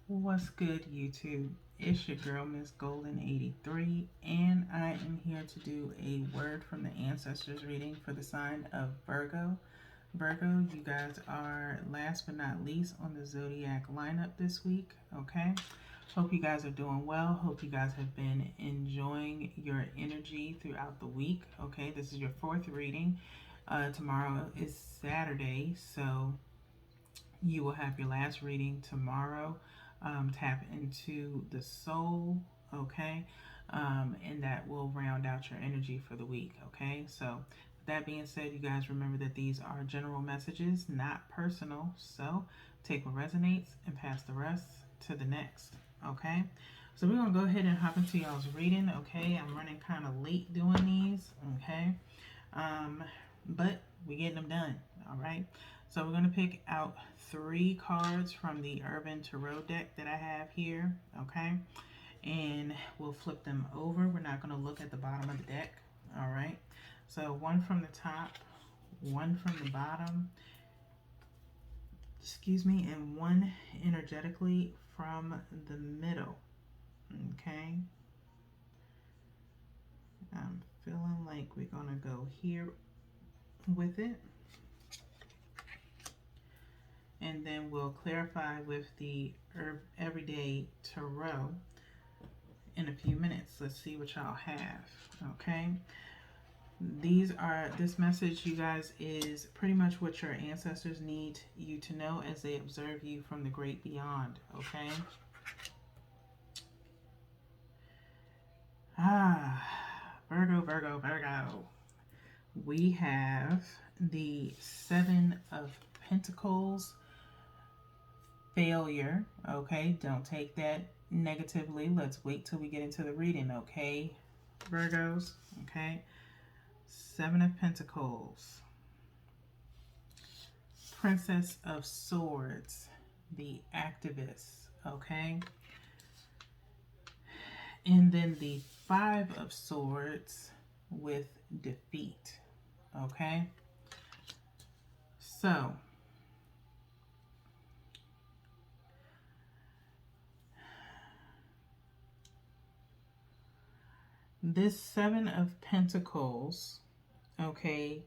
What's good, YouTube? It's your girl, Miss Golden 83, and I am here to do a word from the Ancestors reading for the sign of Virgo. Virgo, you guys are last but not least on the zodiac lineup this week, okay? Hope you guys are doing well. Hope you guys have been enjoying your energy throughout the week, okay? This is your fourth reading. Tomorrow is Saturday, so you will have your last reading tomorrow. Tap into the soul, okay? And that will round out your energy for the week, okay? So, with that being said, you guys remember that these are general messages, not personal. So, take what resonates and pass the rest to the next, okay? So, we're going to go ahead and hop into y'all's reading, okay? I'm running kind of late doing these, okay? But we're getting them done, all right? So we're going to pick out 3 cards from the Urban Tarot deck that I have here, okay? And we'll flip them over. We're not going to look at the bottom of the deck, all right? So one from the top, one from the bottom, excuse me, and one energetically from the middle, okay? I'm feeling like we're going to go here with it. And then we'll clarify with the Everyday Tarot in a few minutes. Let's see what y'all have, okay? This message, you guys, is pretty much what your ancestors need you to know as they observe you from the great beyond, okay? Virgo, Virgo, Virgo. We have the 7 of Pentacles, failure, okay? Don't take that negatively. Let's wait till we get into the reading, okay, Virgos, okay? 7 of Pentacles, Princess of Swords, the activist, okay? And then the 5 of Swords with defeat, okay? So, this 7 of Pentacles, okay,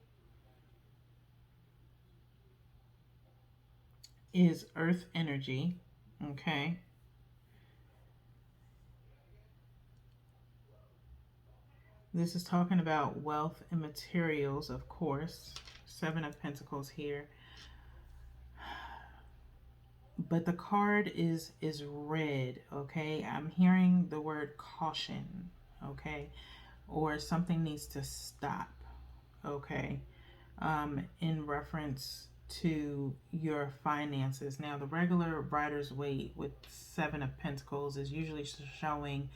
is earth energy, okay? This is talking about wealth and materials, of course. 7 of Pentacles here. But the card is red, okay? I'm hearing the word caution, okay? Or something needs to stop, okay? In reference to your finances. Now, the regular Rider's Waite with 7 of Pentacles is usually showing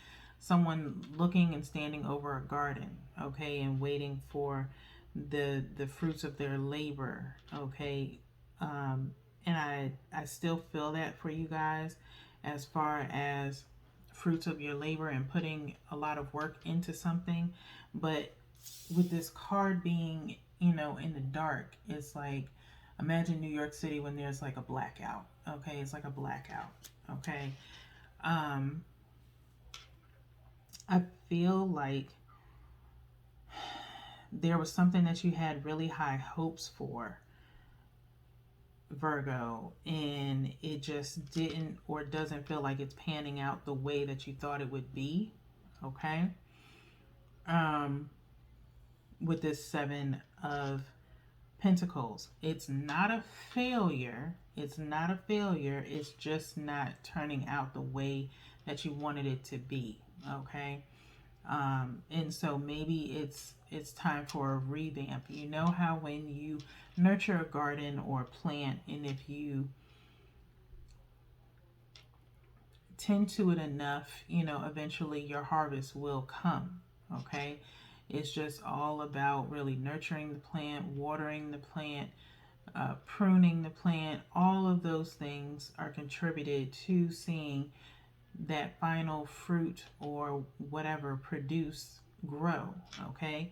someone looking and standing over a garden, okay, and waiting for the fruits of their labor, okay. And I still feel that for you guys as far as fruits of your labor and putting a lot of work into something. But with this card being, you know, in the dark, it's like, imagine New York City when there's like a blackout, okay? It's like a blackout, okay? I feel like there was something that you had really high hopes for, Virgo, and it just didn't or doesn't feel like it's panning out the way that you thought it would be, okay? With this 7 of Pentacles, it's not a failure. It's not a failure. It's just not turning out the way that you wanted it to be, okay? And so maybe it's time for a revamp. You know how when you nurture a garden or a plant, and if you tend to it enough, you know, eventually your harvest will come, okay? It's just all about really nurturing the plant, watering the plant, pruning the plant. All of those things are contributed to seeing that final fruit or whatever produce grow, okay?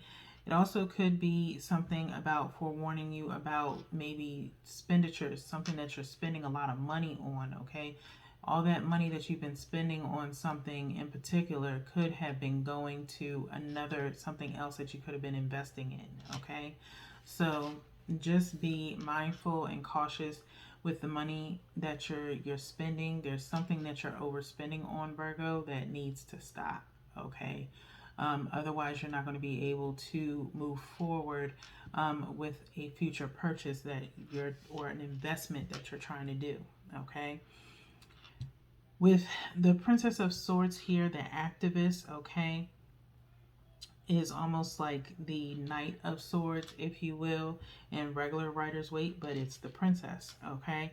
It also could be something about forewarning you about maybe expenditures, something that you're spending a lot of money on, okay? All that money that you've been spending on something in particular could have been going to another something else that you could have been investing in, okay? So just be mindful and cautious with the money that you're spending. There's something that you're overspending on, Virgo, that needs to stop, okay? Otherwise, you're not going to be able to move forward with a future purchase that you're or an investment that you're trying to do, okay? With the Princess of Swords here, the activist, okay, is almost like the Knight of Swords, if you will, in regular Rider's Waite, but it's the princess, okay?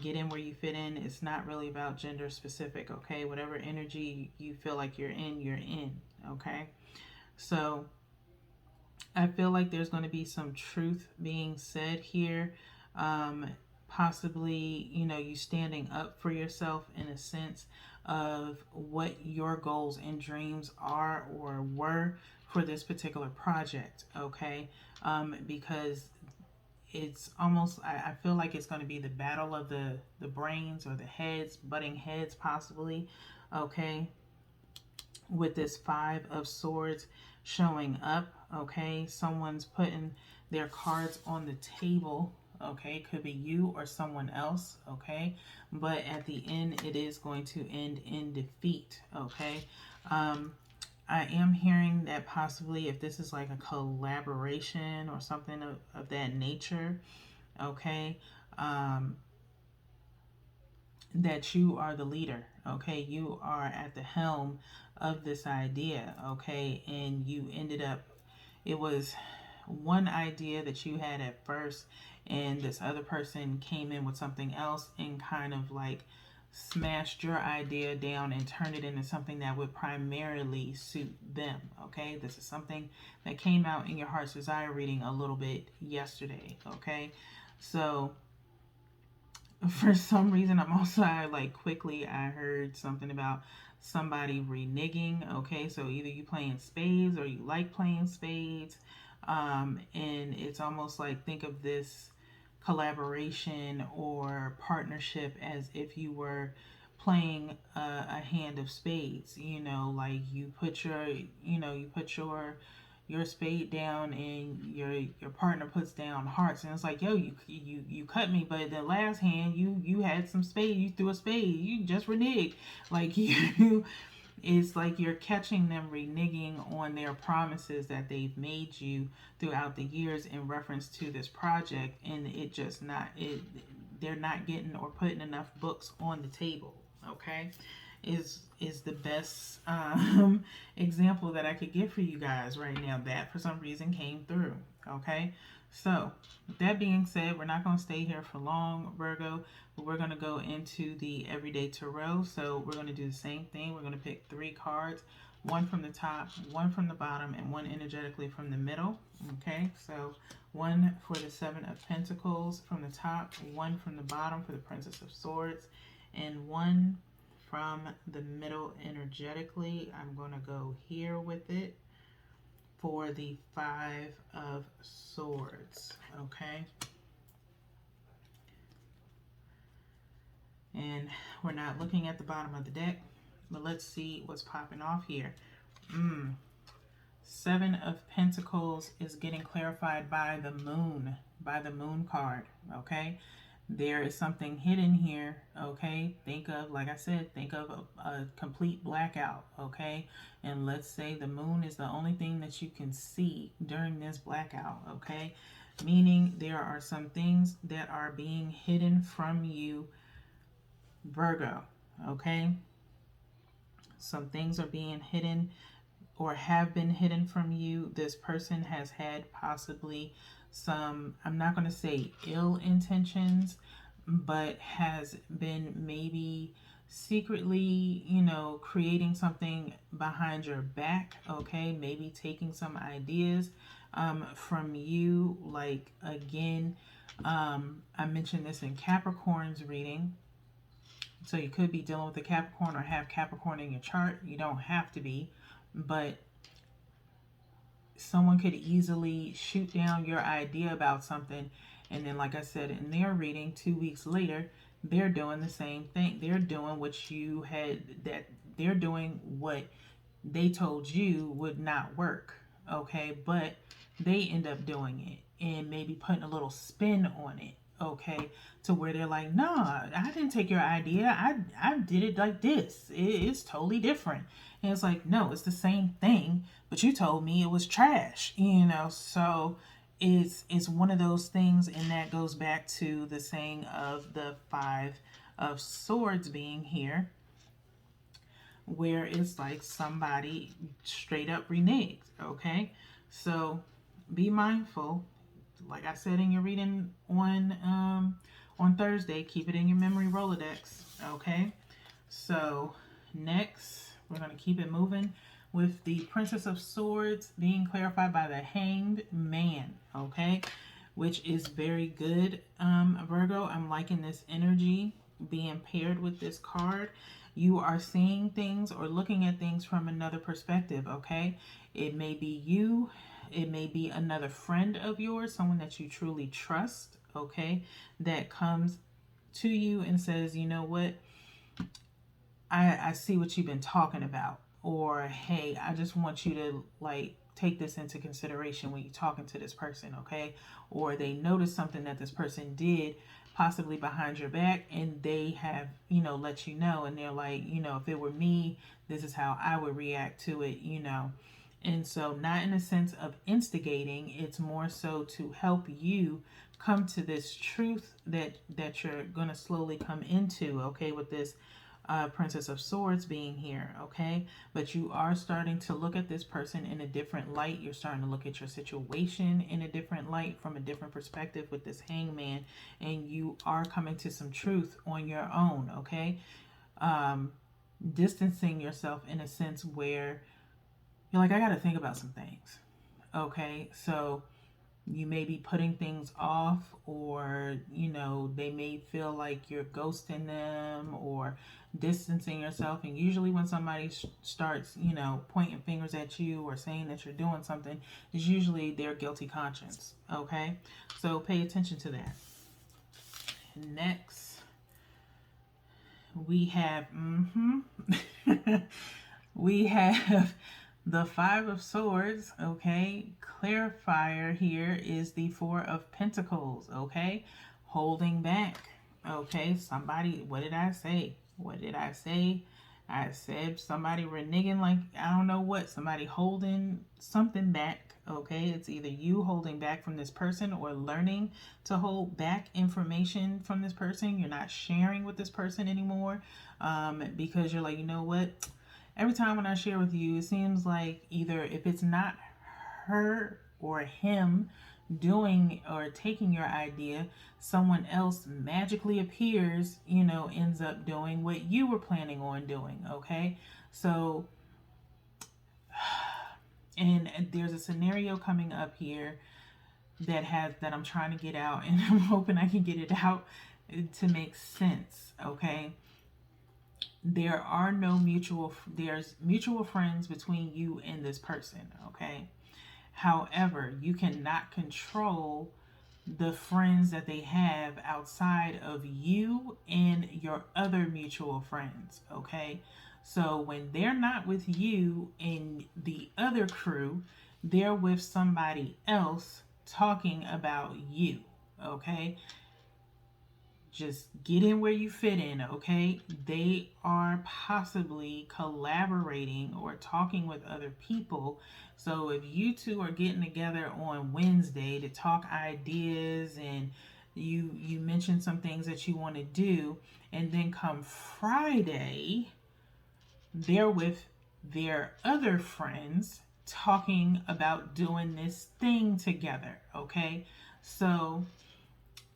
Get in where you fit in. It's not really about gender specific, okay? Whatever energy you feel like you're in, okay? So I feel like there's going to be some truth being said here. Possibly, you know, you standing up for yourself in a sense of what your goals and dreams are or were for this particular project, okay? Because it's almost, I feel like it's going to be the battle of the brains or the heads, butting heads possibly, okay? With this Five of Swords showing up, okay? Someone's putting their cards on the table, okay? Could be you or someone else, okay? But at the end, it is going to end in defeat, okay? I am hearing that possibly if this is like a collaboration or something of that nature, okay? That you are the leader, okay? You are at the helm of this idea, okay? And you ended up, it was one idea that you had at first, and this other person came in with something else and kind of like smashed your idea down and turned it into something that would primarily suit them, okay? This is something that came out in your heart's desire reading a little bit yesterday, okay? So for some reason, I heard something about somebody reneging, okay? So either you playing spades or you like playing spades, and it's almost like, think of this collaboration or partnership as if you were playing a hand of spades, you know, like you put your spade down and your partner puts down hearts, and it's like, yo, you cut me, but the last hand you had some spade, you threw a spade, you just reneged, like you it's like you're catching them reneging on their promises that they've made you throughout the years in reference to this project, and they're not getting or putting enough books on the table, okay? Is the best example that I could give for you guys right now. That for some reason came through, okay? So with that being said, we're not going to stay here for long, Virgo, but we're going to go into the everyday tarot. So we're going to do the same thing. We're going to pick 3 cards, one from the top, one from the bottom, and one energetically from the middle, okay? So one for the Seven of Pentacles from the top, one from the bottom for the Princess of Swords, and one from the middle energetically. I'm going to go here with it for the Five of Swords, okay? And we're not looking at the bottom of the deck, but let's see what's popping off here. Seven of Pentacles is getting clarified by the moon card, okay? There is something hidden here, okay? Think of, like I said, think of a complete blackout, okay? And let's say the moon is the only thing that you can see during this blackout, okay? Meaning there are some things that are being hidden from you, Virgo, okay? Some things are being hidden or have been hidden from you. This person has had possibly some, I'm not going to say ill intentions, but has been maybe secretly, you know, creating something behind your back, okay? Maybe taking some ideas from you. Like, again, I mentioned this in Capricorn's reading. So you could be dealing with a Capricorn or have Capricorn in your chart. You don't have to be, but someone could easily shoot down your idea about something, and then, like I said, in their reading 2 weeks later, they're doing the same thing. They're doing what you had, that they're doing what they told you would not work. Okay, but they end up doing it and maybe putting a little spin on it. Okay, to where they're like, nah, I didn't take your idea. I did it like this. It's totally different. And it's like, no, it's the same thing, but you told me it was trash, you know. So it's one of those things, and that goes back to the saying of the Five of Swords being here, where it's like somebody straight up reneged. Okay, so be mindful. Like I said in your reading on Thursday, keep it in your memory Rolodex. Okay, so next we're going to keep it moving with the Princess of Swords being clarified by the Hanged Man. Okay, which is very good, Virgo. I'm liking this energy being paired with this card. You are seeing things or looking at things from another perspective. Okay, it may be you, it may be another friend of yours, someone that you truly trust. Okay, that comes to you and says, you know what, I see what you've been talking about, or hey, I just want you to like take this into consideration when you're talking to this person. Okay, or they notice something that this person did possibly behind your back, and they have, you know, let you know, and they're like, you know, if it were me, this is how I would react to it, you know. And so, not in a sense of instigating, it's more so to help you come to this truth that you're gonna slowly come into. Okay, with this Princess of Swords being here. Okay, but you are starting to look at this person in a different light. You're starting to look at your situation in a different light, from a different perspective with this Hangman, and you are coming to some truth on your own. Okay, distancing yourself in a sense where you're like, I got to think about some things. Okay, so you may be putting things off, or you know, they may feel like you're ghosting them or distancing yourself. And usually when somebody starts, you know, pointing fingers at you or saying that you're doing something, is usually their guilty conscience. Okay, so pay attention to that. Next we have we have the Five of Swords. Okay, clarifier here is the Four of Pentacles. Okay, holding back. Okay, somebody, what did I say? What did I say? I said somebody reneging, like I don't know what, somebody holding something back. Okay, it's either you holding back from this person or learning to hold back information from this person. You're not sharing with this person anymore, because you're like, you know what? Every time when I share with you, it seems like either if it's not her or him doing or taking your idea, someone else magically appears, you know, ends up doing what you were planning on doing. Okay, so and there's a scenario coming up here that I'm trying to get out, and I'm hoping I can get it out to make sense. Okay, there's mutual friends between you and this person. Okay, however, you cannot control the friends that they have outside of you and your other mutual friends. Okay, so when they're not with you and the other crew, they're with somebody else talking about you. Okay, just get in where you fit in. Okay, they are possibly collaborating or talking with other people. So if you two are getting together on Wednesday to talk ideas, and you mention some things that you want to do, and then come Friday they're with their other friends talking about doing this thing together. Okay, so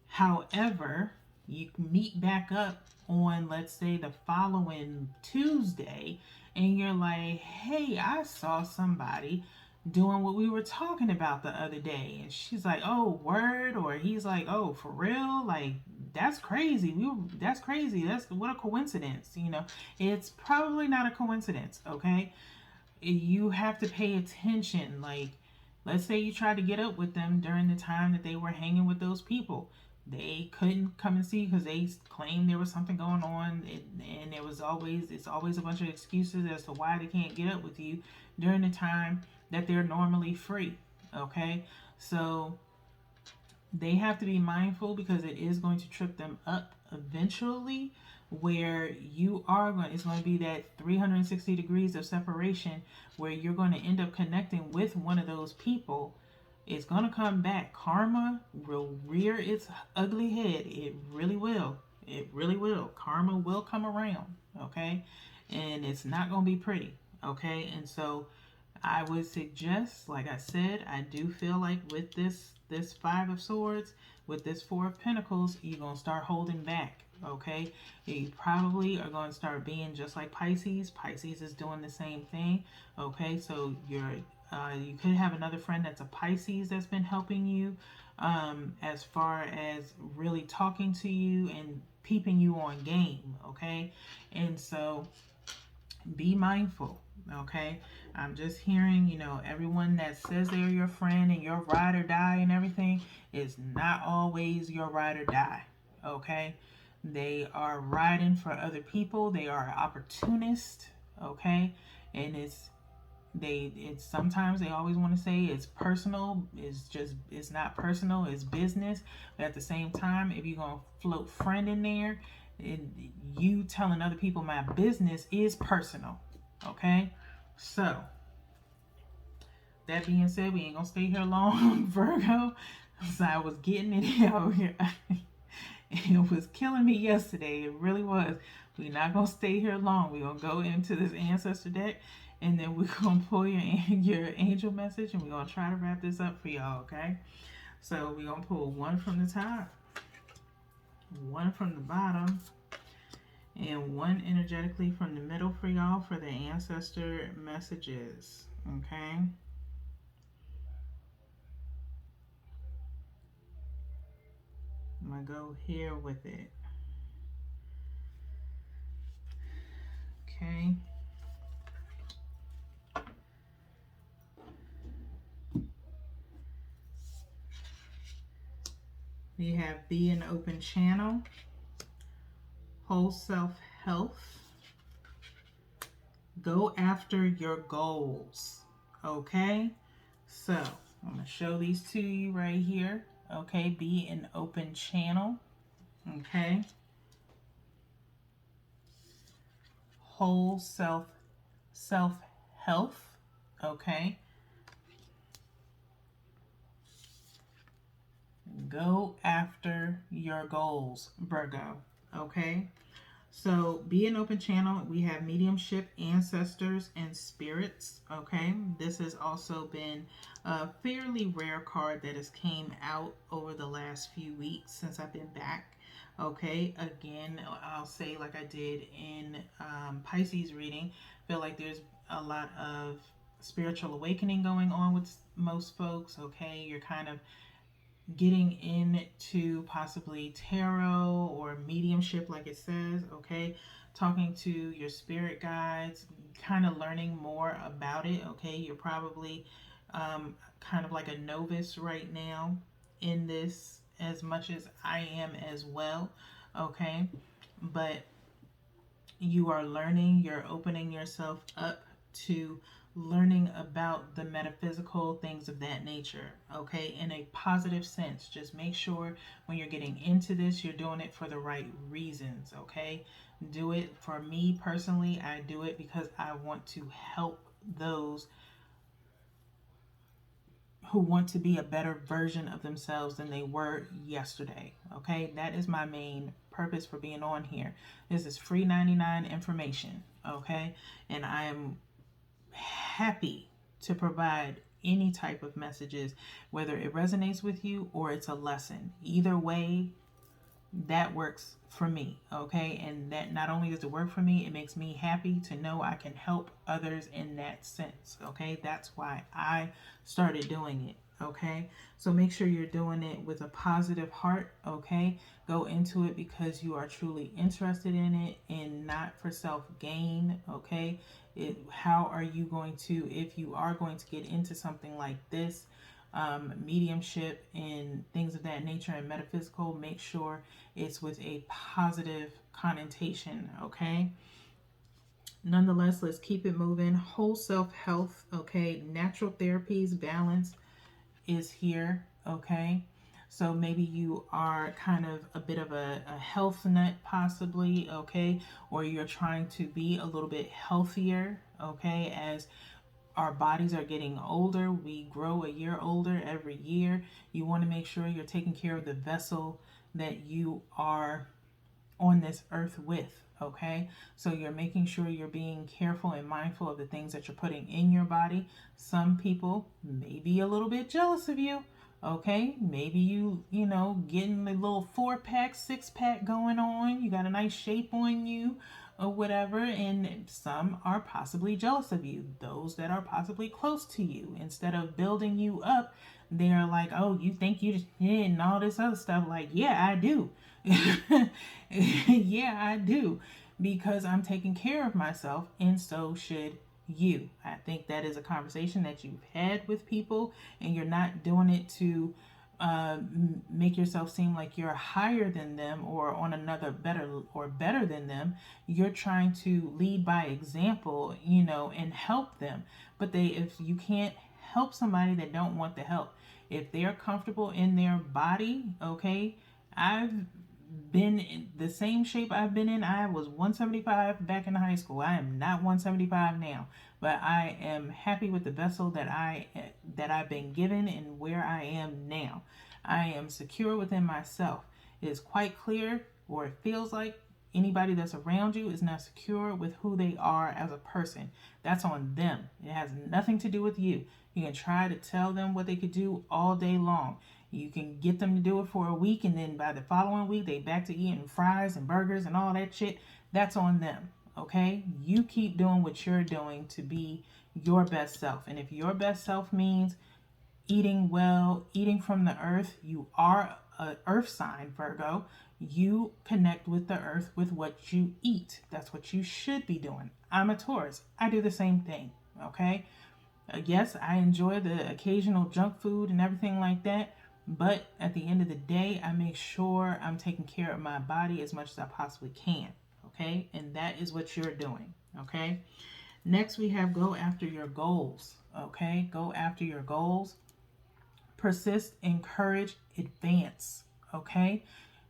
however, you meet back up on, let's say, the following Tuesday, and you're like, hey, I saw somebody doing what we were talking about the other day. And she's like, oh, word. Or he's like, oh, for real? Like, that's crazy. That's crazy. That's what a coincidence. You know, it's probably not a coincidence. Okay, you have to pay attention. Like, let's say you tried to get up with them during the time that they were hanging with those people. They couldn't come and see you because they claimed there was something going on, and it's always a bunch of excuses as to why they can't get up with you during the time that they're normally free. Okay, so they have to be mindful because it is going to trip them up eventually, where you are going, it's going to be that 360 degrees of separation where you're going to end up connecting with one of those people. It's going to come back. Karma will rear its ugly head. It really will. It really will. Karma will come around. Okay, and it's not going to be pretty. Okay, and so I would suggest, like I said, I do feel like with this Five of Swords, with this Four of Pentacles, you're gonna start holding back. Okay, you probably are going to start being just like Pisces. Pisces is doing the same thing. Okay, so you could have another friend that's a Pisces that's been helping you, as far as really talking to you and peeping you on game. Okay, and so be mindful. Okay, I'm just hearing, everyone that says they're your friend and your ride or die and everything is not always your ride or die. Okay, they are riding for other people. They are opportunists. Okay, and it's sometimes they always want to say it's personal. It's not personal, it's business. But at the same time, if you're gonna float friend in there, and you telling other people my business is personal. Okay, so that being said, we ain't gonna stay here long, Virgo. So I was getting it out here. It was killing me yesterday. It really was. We're not gonna stay here long. We're gonna go into this Ancestor deck, and then we're gonna pull your angel message, and we're gonna try to wrap this up for y'all. Okay, so we're gonna pull one from the top, one from the bottom, and one energetically from the middle for y'all for the Ancestor messages. Okay, I'm gonna go here with it. Okay, we have be an open channel, whole self health, go after your goals. Okay, so I'm gonna show these to you right here. Okay, be an open channel. Okay, whole self health. Okay, go after your goals, Virgo. Okay, so be an open channel. We have mediumship, ancestors, and spirits. Okay, this has also been a fairly rare card that has came out over the last few weeks since I've been back. Okay, again, I'll say like I did in Pisces reading, feel like there's a lot of spiritual awakening going on with most folks. Okay, you're kind of getting into possibly tarot or mediumship, like it says. Okay, talking to your spirit guides, kind of learning more about it. Okay, you're probably kind of like a novice right now in this, as much as I am as well. Okay, but you are learning, you're opening yourself up to learning about the metaphysical things of that nature. Okay, in a positive sense. Just make sure when you're getting into this, you're doing it for the right reasons. Okay, do it. For me personally, I do it because I want to help those who want to be a better version of themselves than they were yesterday. Okay, that is my main purpose for being on here. This is free 99 information. Okay, and I am happy to provide any type of messages, whether it resonates with you or it's a lesson. Either way, that works for me. Okay, and that not only does it work for me, it makes me happy to know I can help others in that sense. Okay, that's why I started doing it. Okay, so make sure you're doing it with a positive heart. Okay, go into it because you are truly interested in it and not for self gain. Okay, how are you going to, if you are going to get into something like this, mediumship and things of that nature and metaphysical, make sure it's with a positive connotation. Okay, nonetheless, let's keep it moving. Whole self health. Okay, natural therapies, balance is here. Okay, so maybe you are kind of a bit of a health nut, possibly. Okay, or you're trying to be a little bit healthier. Okay, as our bodies are getting older, we grow a year older every year. You want to make sure you're taking care of the vessel that you are on this earth with. Okay, so you're making sure you're being careful and mindful of the things that you're putting in your body. Some people may be a little bit jealous of you. Okay, maybe you know, getting the little 4-pack, 6-pack going on, you got a nice shape on you or whatever, and some are possibly jealous of you, those that are possibly close to you. Instead of building you up, they're like, oh, you think you just did, and all this other stuff. Like, yeah, I do. Yeah, I do, because I'm taking care of myself, and so should you. I think that is a conversation that you've had with people, and you're not doing it to make yourself seem like you're higher than them or on another better than them. You're trying to lead by example, you know, and help them. But if you can't help somebody that don't want the help, if they're comfortable in their body, okay, I've been in the same shape I've been in. I was 175 back in high school. I am not 175 now, but I am happy with the vessel that I've been given and where I am now. I am secure within myself. It is quite clear, or it feels like anybody that's around you is not secure with who they are as a person. That's on them. It has nothing to do with you. You can try to tell them what they could do all day long. You can get them to do it for a week, and then by the following week, they back to eating fries and burgers and all that shit. That's on them. Okay? You keep doing what you're doing to be your best self. And if your best self means eating well, eating from the earth, you are an earth sign, Virgo. You connect with the earth with what you eat. That's what you should be doing. I'm a Taurus. I do the same thing. Okay? Yes, I enjoy the occasional junk food and everything like that. But at the end of the day, I make sure I'm taking care of my body as much as I possibly can. Okay? And that is what you're doing. Okay? Next, we have go after your goals. Okay? Go after your goals. Persist, encourage, advance. Okay?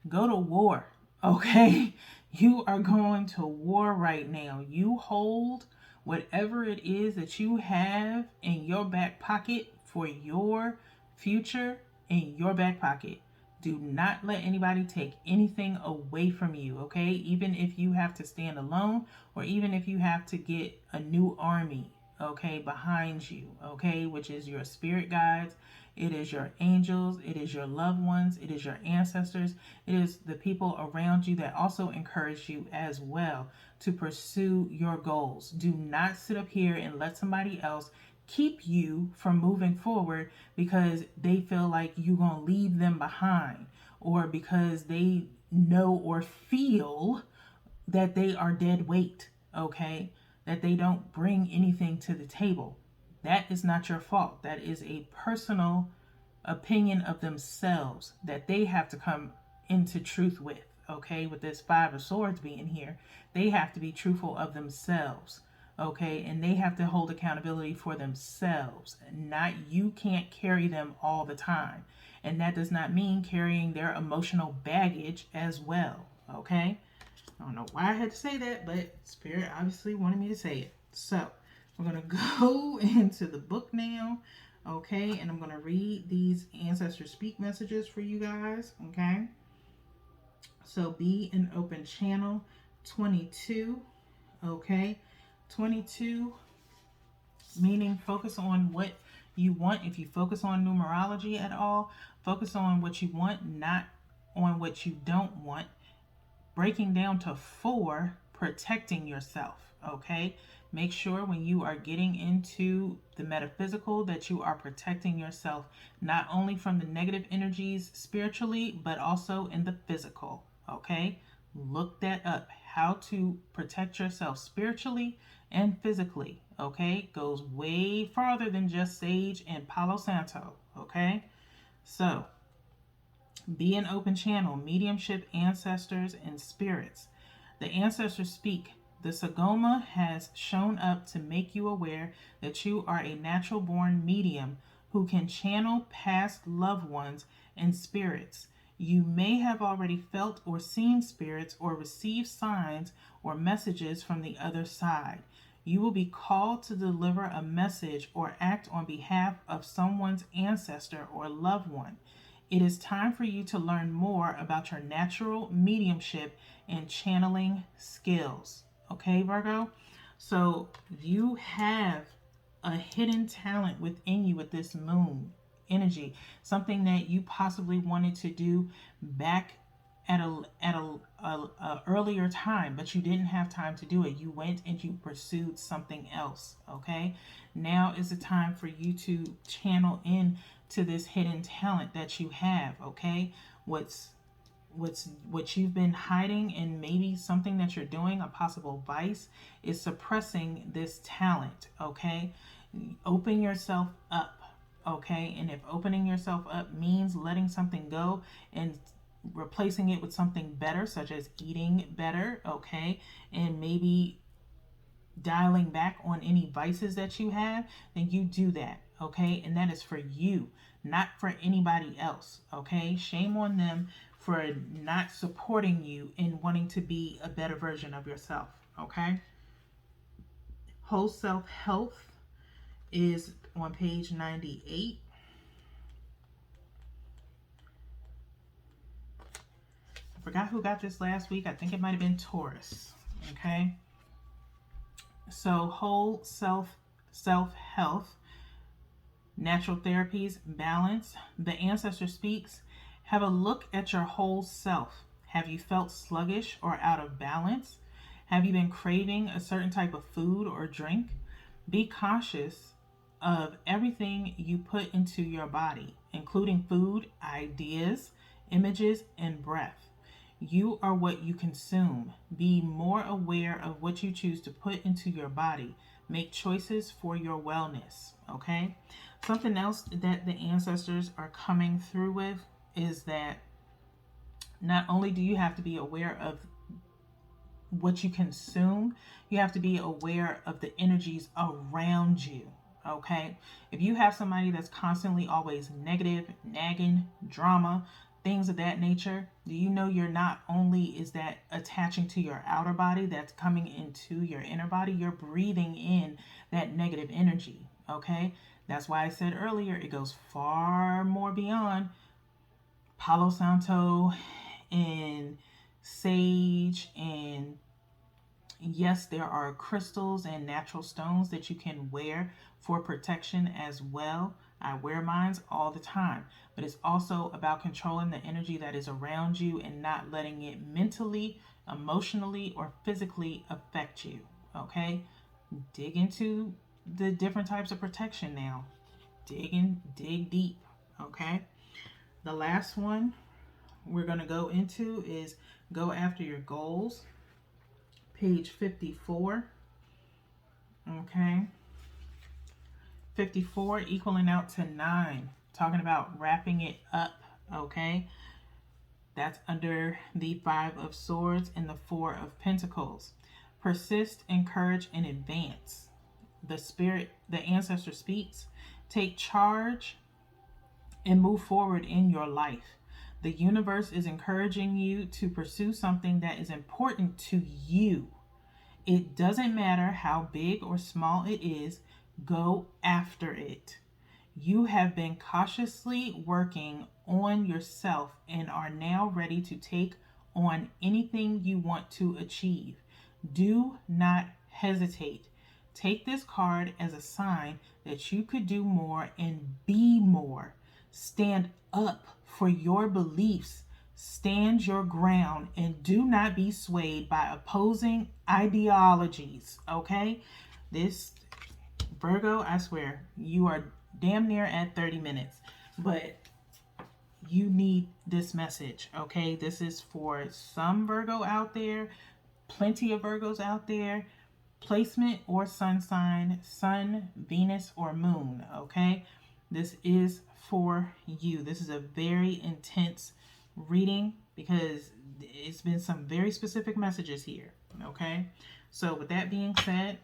Go to war. Okay? You are going to war right now. You hold whatever it is that you have in your back pocket for your future in your back pocket. Do not let anybody take anything away from you, okay? Even if you have to stand alone, or even if you have to get a new army, okay, behind you, okay, which is your spirit guides, it is your angels, it is your loved ones, it is your ancestors, it is the people around you that also encourage you as well to pursue your goals. Do not sit up here and let somebody else keep you from moving forward because they feel like you're going to leave them behind, or because they know or feel that they are dead weight, okay? That they don't bring anything to the table. That is not your fault. That is a personal opinion of themselves that they have to come into truth with, okay? With this 5 of Swords being here, they have to be truthful of themselves, okay? And they have to hold accountability for themselves. Not you can't carry them all the time. And that does not mean carrying their emotional baggage as well, okay? I don't know why I had to say that, but Spirit obviously wanted me to say it. So we're going to go into the book now, okay? And I'm going to read these Ancestor Speak messages for you guys, okay? So be an open channel 22, okay? 22, meaning focus on what you want. If you focus on numerology at all, focus on what you want, not on what you don't want. Breaking down to 4 protecting yourself, okay? Make sure when you are getting into the metaphysical that you are protecting yourself not only from the negative energies spiritually, but also in the physical, okay? Look that up. How to protect yourself spiritually and physically, okay? Goes way farther than just sage and Palo Santo, okay? So, be an open channel, mediumship, ancestors, and spirits. The ancestors speak. The Sagoma has shown up to make you aware that you are a natural born medium who can channel past loved ones and spirits. You may have already felt or seen spirits or received signs or messages from the other side. You will be called to deliver a message or act on behalf of someone's ancestor or loved one. It is time for you to learn more about your natural mediumship and channeling skills. Okay, Virgo? So you have a hidden talent within you with this moon energy, something that you possibly wanted to do back at a earlier time, but you didn't have time to do it. You went and you pursued something else. Okay, now is the time for you to channel in to this hidden talent that you have. Okay, what you've been hiding, and maybe something that you're doing, a possible vice, is suppressing this talent. Okay, open yourself up. Okay, and if opening yourself up means letting something go and replacing it with something better, such as eating better, okay, and maybe dialing back on any vices that you have, then you do that, okay? And that is for you, not for anybody else, okay? Shame on them for not supporting you in wanting to be a better version of yourself, okay? Whole self health is on page 98. I forgot who got this last week. I think it might have been Taurus, okay? So whole self health, natural therapies, balance. The ancestor speaks. Have a look at your whole self. Have you felt sluggish or out of balance? Have you been craving a certain type of food or drink? Be cautious of everything you put into your body, including food, ideas, images, and breath. You are what you consume. Be more aware of what you choose to put into your body. Make choices for your wellness, okay? Something else that the ancestors are coming through with is that not only do you have to be aware of what you consume, you have to be aware of the energies around you, okay? If you have somebody that's constantly always negative, nagging, drama, things of that nature, do you know you're not only is that attaching to your outer body, that's coming into your inner body, you're breathing in that negative energy, okay? That's why I said earlier, it goes far more beyond Palo Santo and sage, and yes, there are crystals and natural stones that you can wear for protection as well. I wear mine all the time, but it's also about controlling the energy that is around you and not letting it mentally, emotionally, or physically affect you. Okay? Dig into the different types of protection now. Dig deep. Okay? The last one we're going to go into is go after your goals. Page 54. Okay? 54 equaling out to 9, talking about wrapping it up, okay? That's under the 5 of Swords and the 4 of Pentacles. Persist, encourage, and advance. The ancestor speaks. Take charge and move forward in your life. The universe is encouraging you to pursue something that is important to you. It doesn't matter how big or small it is. Go after it. You have been cautiously working on yourself and are now ready to take on anything you want to achieve. Do not hesitate. Take this card as a sign that you could do more and be more. Stand up for your beliefs. Stand your ground and do not be swayed by opposing ideologies. Okay? This Virgo, I swear, you are damn near at 30 minutes. But you need this message. Okay? This is for some Virgo out there. Plenty of Virgos out there. Placement or sun sign, sun, Venus, or moon. Okay? This is for you. This is a very intense reading because it's been some very specific messages here. Okay? So with that being said,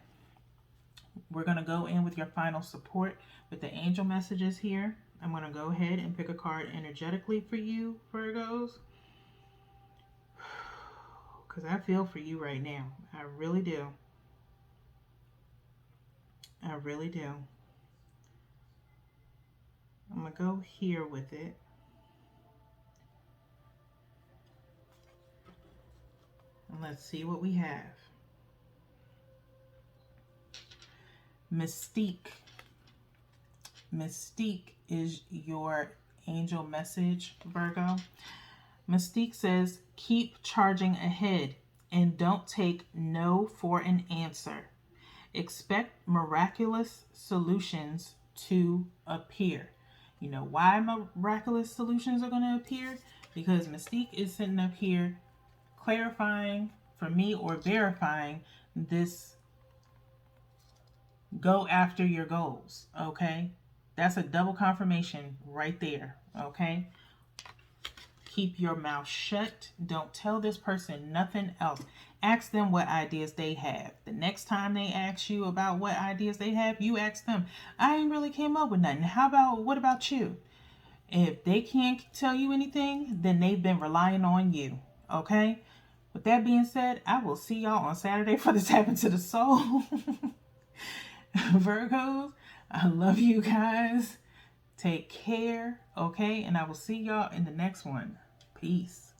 we're going to go in with your final support with the angel messages here. I'm going to go ahead and pick a card energetically for you, Virgos. Because I feel for you right now. I really do. I really do. I'm going to go here with it. And let's see what we have. Mystique. Mystique is your angel message, Virgo. Mystique says, keep charging ahead and don't take no for an answer. Expect miraculous solutions to appear. You know why miraculous solutions are going to appear? Because Mystique is sitting up here clarifying for me or verifying this go after your goals. Okay? That's a double confirmation right there. Okay? Keep your mouth shut. Don't tell this person nothing else. Ask them what ideas they have. The next time they ask you about what ideas they have, you ask them, I ain't really came up with nothing. What about you? If they can't tell you anything, then they've been relying on you. Okay? With that being said, I will see y'all on Saturday for the Tap Into the Soul. Virgos, I love you guys. Take care. Okay? And I will see y'all in the next one. Peace.